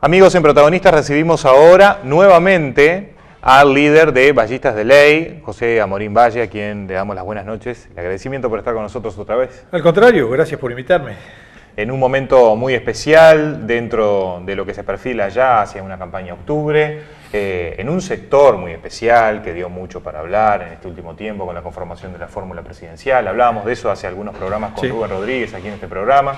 Amigos, en Protagonistas recibimos ahora nuevamente al líder de Ballistas de Ley, José Amorín Valle, a quien le damos las buenas noches. El agradecimiento por estar con nosotros otra vez. Al contrario, gracias por invitarme. En un momento muy especial, dentro de lo que se perfila ya hacia una campaña octubre, en un sector muy especial que dio mucho para hablar en este último tiempo con la conformación de la fórmula presidencial. Hablábamos de eso hace algunos programas con Rubén Rodríguez aquí en este programa.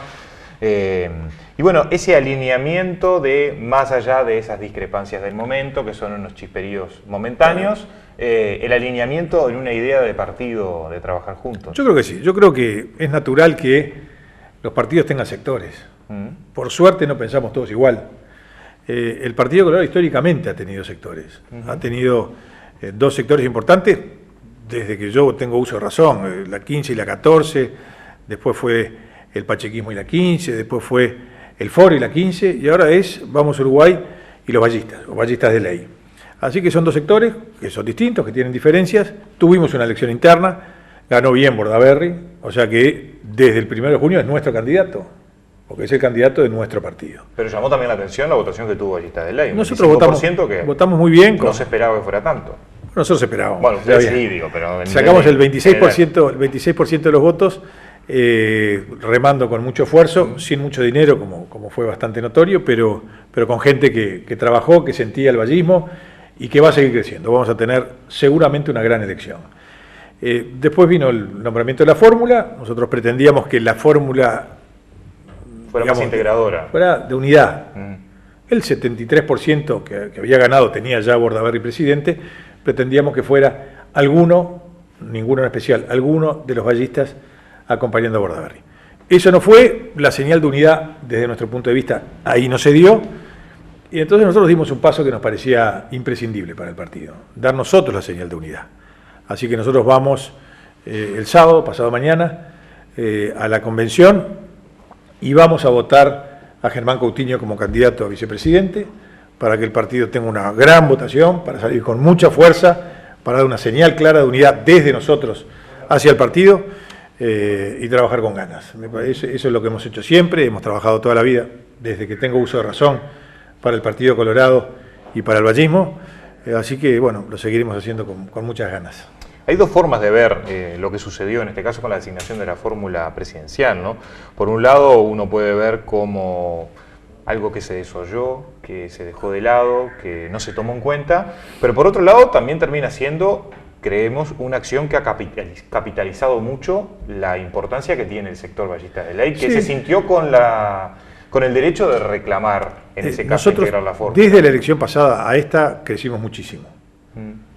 Y bueno, ese alineamiento de más allá de esas discrepancias del momento, que son unos chisperíos momentáneos, el alineamiento en una idea de partido, de trabajar juntos. Yo creo que sí, yo creo que es natural que los partidos tengan sectores. Por suerte no pensamos todos igual. El Partido Colorado históricamente ha tenido sectores. Ha tenido dos sectores importantes desde que yo tengo uso de razón, la 15 y la 14, después fue el pachequismo y la 15, después fue el Foro y la 15, y ahora es Vamos Uruguay y los ballistas, o ballistas de ley. Así que son dos sectores que son distintos, que tienen diferencias. Tuvimos una elección interna, ganó bien Bordaberry, o sea que desde el 1 de junio es nuestro candidato, porque es el candidato de nuestro partido. Pero llamó también la atención la votación que tuvo Ballistas de Ley. Nosotros votamos muy bien. No se esperaba que fuera tanto. Nosotros esperábamos. Bueno, ustedes sí, digo, pero... Sacamos el 26% de los votos, remando con mucho esfuerzo, sin mucho dinero, como fue bastante notorio, pero con gente que trabajó, que sentía el ballismo y que va a seguir creciendo. Vamos a tener seguramente una gran elección. Después vino el nombramiento de la fórmula. Nosotros pretendíamos que la fórmula fuera más integradora. Fuera de unidad. El 73% que había ganado tenía ya Bordaberry presidente. Pretendíamos que fuera alguno, ninguno en especial, alguno de los ballistas acompañando a Bordaberry. Eso no fue, la señal de unidad desde nuestro punto de vista ahí no se dio, y entonces nosotros dimos un paso que nos parecía imprescindible para el partido, dar nosotros la señal de unidad. Así que nosotros vamos el sábado, pasado mañana, a la convención y vamos a votar a Germán Coutinho como candidato a vicepresidente para que el partido tenga una gran votación, para salir con mucha fuerza, para dar una señal clara de unidad desde nosotros hacia el partido y trabajar con ganas. Eso es lo que hemos hecho siempre, hemos trabajado toda la vida, desde que tengo uso de razón, para el Partido Colorado y para el ballismo, así que bueno, lo seguiremos haciendo con muchas ganas. Hay dos formas de ver lo que sucedió en este caso con la designación de la fórmula presidencial, ¿no? Por un lado, uno puede ver como algo que se desoyó, que se dejó de lado, que no se tomó en cuenta, pero por otro lado también termina siendo, creemos, una acción que ha capitalizado mucho la importancia que tiene el sector ballistas de ley, que se sintió con el derecho de reclamar, en ese caso, integrar la fórmula. Desde la elección pasada a esta crecimos muchísimo,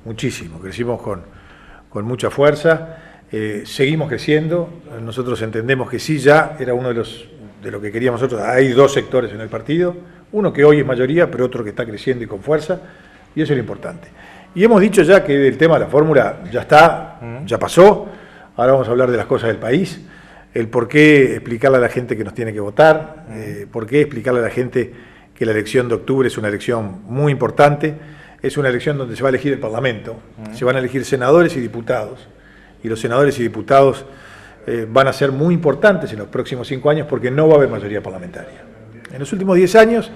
muchísimo, crecimos con mucha fuerza, seguimos creciendo. Nosotros entendemos que sí, ya era uno de lo que queríamos nosotros. Hay dos sectores en el partido, uno que hoy es mayoría, pero otro que está creciendo y con fuerza, y eso es lo importante. Y hemos dicho ya que el tema de la fórmula ya está, ya pasó. Ahora vamos a hablar de las cosas del país, el por qué explicarle a la gente que nos tiene que votar, por qué explicarle a la gente que la elección de octubre es una elección muy importante, es una elección donde se va a elegir el Parlamento, se van a elegir senadores y diputados, y los senadores y diputados van a ser muy importantes en los próximos 5 años porque no va a haber mayoría parlamentaria. En los últimos 10 años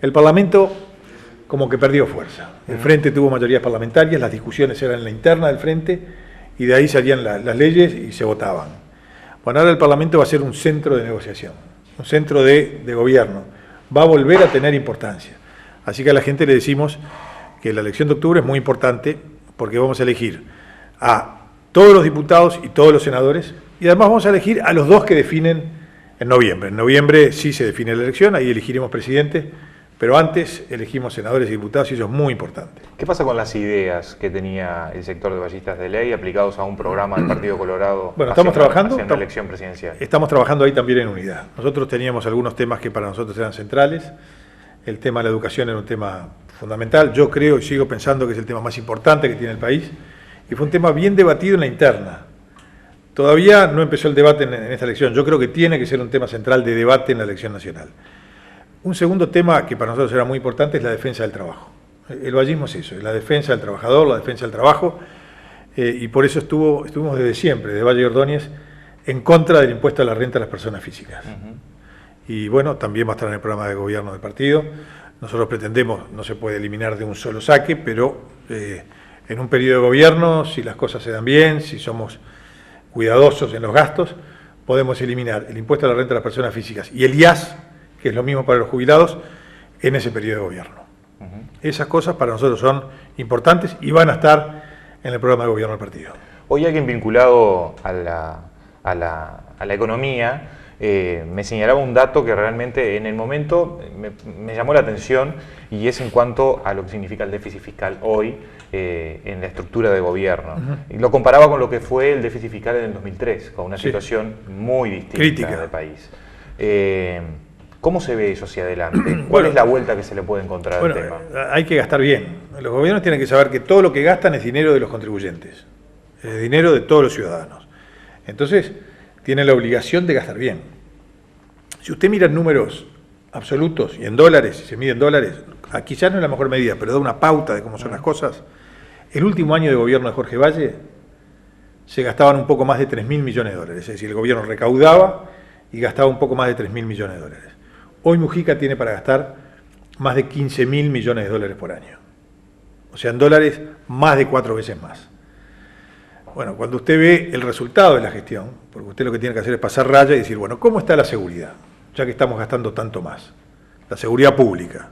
el Parlamento como que perdió fuerza. El Frente tuvo mayorías parlamentarias, las discusiones eran en la interna del Frente y de ahí salían las leyes y se votaban. Bueno, ahora el Parlamento va a ser un centro de negociación, un centro de gobierno. Va a volver a tener importancia. Así que a la gente le decimos que la elección de octubre es muy importante porque vamos a elegir a todos los diputados y todos los senadores y además vamos a elegir a los dos que definen en noviembre. En noviembre sí se define la elección, ahí elegiremos presidente, pero antes elegimos senadores y diputados y eso es muy importante. ¿Qué pasa con las ideas que tenía el sector de ballistas de ley aplicados a un programa del Partido Colorado? Bueno, estamos trabajando hacia una elección presidencial. Estamos trabajando ahí también en unidad. Nosotros teníamos algunos temas que para nosotros eran centrales. El tema de la educación era un tema fundamental. Yo creo y sigo pensando que es el tema más importante que tiene el país y fue un tema bien debatido en la interna. Todavía no empezó el debate en esta elección. Yo creo que tiene que ser un tema central de debate en la elección nacional. Un segundo tema que para nosotros era muy importante es la defensa del trabajo. El ballismo es eso, es la defensa del trabajador, la defensa del trabajo, y por eso estuvimos desde siempre, desde Valle y Ordóñez, en contra del impuesto a la renta a las personas físicas. Y bueno, también va a estar en el programa de gobierno del partido. nosotros pretendemos, no se puede eliminar de un solo saque, pero en un periodo de gobierno, si las cosas se dan bien, si somos cuidadosos en los gastos, podemos eliminar el impuesto a la renta de las personas físicas y el IAS, que es lo mismo para los jubilados, en ese periodo de gobierno. Esas cosas para nosotros son importantes y van a estar en el programa de gobierno del partido. Hoy alguien vinculado a la economía me señalaba un dato que realmente en el momento me llamó la atención, y es en cuanto a lo que significa el déficit fiscal hoy en la estructura de gobierno. Y lo comparaba con lo que fue el déficit fiscal en el 2003, con una situación muy distinta crítica del país. ¿Cómo se ve eso hacia adelante? ¿Cuál es la vuelta que se le puede encontrar al tema? Hay que gastar bien. Los gobiernos tienen que saber que todo lo que gastan es dinero de los contribuyentes, es dinero de todos los ciudadanos. Entonces, tienen la obligación de gastar bien. Si usted mira en números absolutos y en dólares, si se mide en dólares, quizás no es la mejor medida, pero da una pauta de cómo son las cosas. El último año de gobierno de Jorge Valle se gastaban un poco más de 3.000 millones de dólares, es decir, el gobierno recaudaba y gastaba un poco más de 3.000 millones de dólares. Hoy Mujica tiene para gastar más de 15.000 millones de dólares por año. O sea, en dólares, más de 4 veces más. Bueno, cuando usted ve el resultado de la gestión, porque usted lo que tiene que hacer es pasar raya y decir, bueno, ¿cómo está la seguridad? Ya que estamos gastando tanto más. La seguridad pública.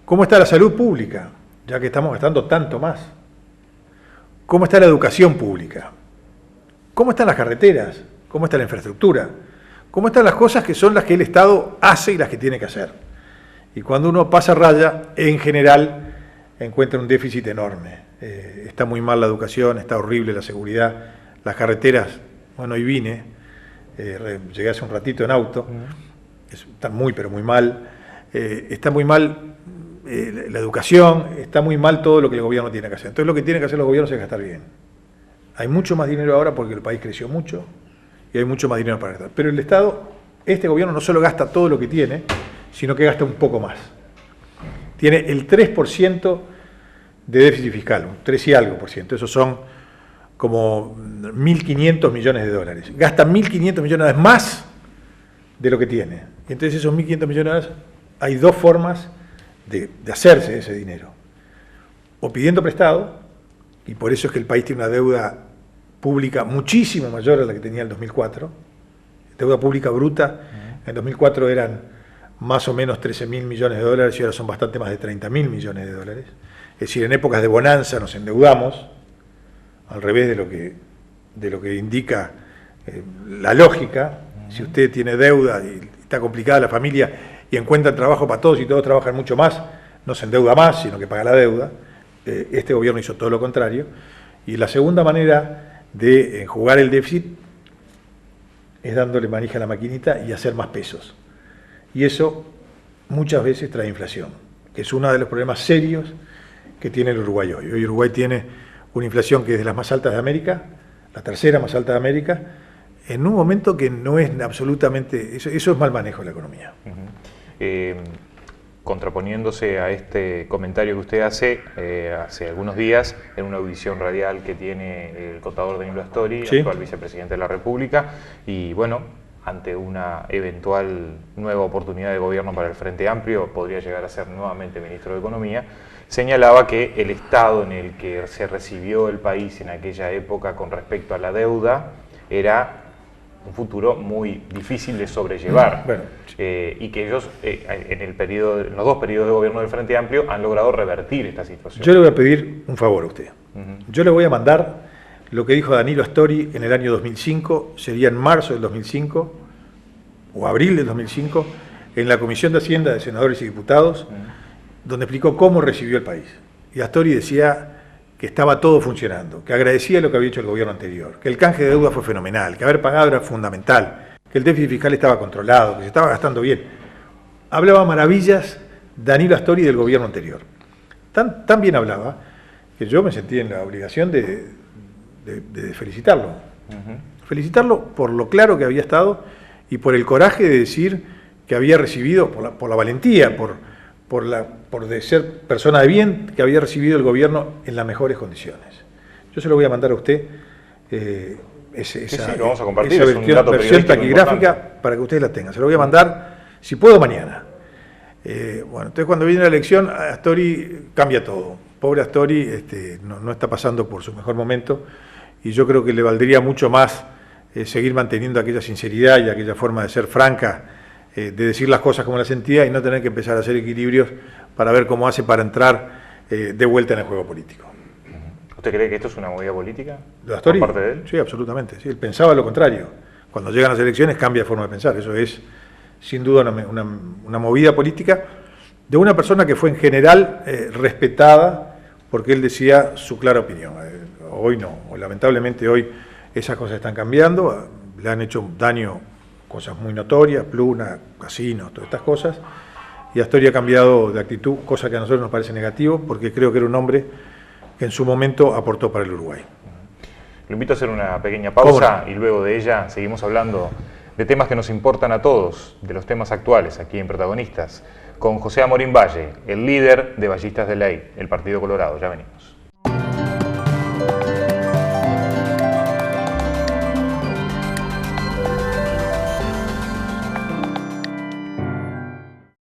¿Cómo está la salud pública? Ya que estamos gastando tanto más. ¿Cómo está la educación pública? ¿Cómo están las carreteras? ¿Cómo está la infraestructura? ¿Cómo están las cosas que son las que el Estado hace y las que tiene que hacer? Y cuando uno pasa raya, en general, encuentra un déficit enorme. Está muy mal la educación, está horrible la seguridad, las carreteras, bueno, hoy vine, llegué hace un ratito en auto, están muy, pero muy mal, está muy mal la educación, está muy mal todo lo que el gobierno tiene que hacer. Entonces lo que tienen que hacer los gobiernos es gastar bien. Hay mucho más dinero ahora porque el país creció mucho y hay mucho más dinero para gastar. Pero el Estado, este gobierno no solo gasta todo lo que tiene, sino que gasta un poco más. Tiene el 3% de déficit fiscal, un 3 y algo por ciento, esos son como 1.500 millones de dólares. Gasta 1.500 millones más de lo que tiene. Entonces esos 1.500 millones, hay dos formas de hacerse ese dinero. O pidiendo prestado, y por eso es que el país tiene una deuda pública muchísimo mayor a la que tenía en el 2004. Deuda pública bruta, en 2004 eran más o menos 13.000 millones de dólares y ahora son bastante más de 30.000 millones de dólares. Es decir, en épocas de bonanza nos endeudamos, al revés de lo que indica la lógica. Si usted tiene deuda y está complicada la familia y encuentra trabajo para todos y todos trabajan mucho más, no se endeuda más, sino que paga la deuda. Este gobierno hizo todo lo contrario. Y la segunda manera de enjugar el déficit es dándole manija a la maquinita y hacer más pesos. Y eso muchas veces trae inflación, que es uno de los problemas serios que tiene el Uruguay hoy. Hoy Uruguay tiene una inflación que es de las más altas de América, la tercera más alta de América, en un momento que no es absolutamente... Eso es mal manejo de la economía. Contraponiéndose a este comentario que usted hace algunos días en una audición radial que tiene el contador Danilo Astori, ¿Sí? actual vicepresidente de la República, y bueno, ante una eventual nueva oportunidad de gobierno para el Frente Amplio, podría llegar a ser nuevamente ministro de Economía, señalaba que el estado en el que se recibió el país en aquella época con respecto a la deuda era un futuro muy difícil de sobrellevar. Bueno, y que ellos, en los dos periodos de gobierno del Frente Amplio, han logrado revertir esta situación. yo le voy a pedir un favor a usted. Yo le voy a mandar lo que dijo Danilo Astori en el año 2005, sería en marzo del 2005, o abril del 2005, en la Comisión de Hacienda de Senadores y Diputados, donde explicó cómo recibió el país. Y Astori decía que estaba todo funcionando, que agradecía lo que había hecho el gobierno anterior, que el canje de deuda fue fenomenal, que haber pagado era fundamental, que el déficit fiscal estaba controlado, que se estaba gastando bien. Hablaba maravillas Danilo Astori del gobierno anterior. Tan bien hablaba que yo me sentí en la obligación de felicitarlo. Felicitarlo por lo claro que había estado y por el coraje de decir que había recibido, por la valentía, por de ser persona de bien, que había recibido el gobierno en las mejores condiciones. Yo se lo voy a mandar a usted, lo vamos a compartir, esa versión taquigráfica para que ustedes la tengan. Se lo voy a mandar, si puedo, mañana. Bueno, entonces cuando viene la elección, Astori cambia todo. Pobre Astori no está pasando por su mejor momento y yo creo que le valdría mucho más seguir manteniendo aquella sinceridad y aquella forma de ser franca, de decir las cosas como las sentía y no tener que empezar a hacer equilibrios para ver cómo hace para entrar de vuelta en el juego político. ¿Usted cree que esto es una movida política ¿De Astori? por parte de él? Sí, absolutamente. Sí, él pensaba lo contrario. Cuando llegan las elecciones cambia de forma de pensar. Eso es, sin duda, una movida política de una persona que fue en general respetada porque él decía su clara opinión. Hoy no. Lamentablemente hoy esas cosas están cambiando. Le han hecho daño cosas muy notorias, Pluna, casinos, todas estas cosas. Y Astori ha cambiado de actitud, cosa que a nosotros nos parece negativo, porque creo que era un hombre que en su momento aportó para el Uruguay. Lo invito a hacer una pequeña pausa y luego de ella seguimos hablando de temas que nos importan a todos, de los temas actuales aquí en Protagonistas, con José Amorín Valle, el líder de Ballistas de Ley, el Partido Colorado. Ya venimos.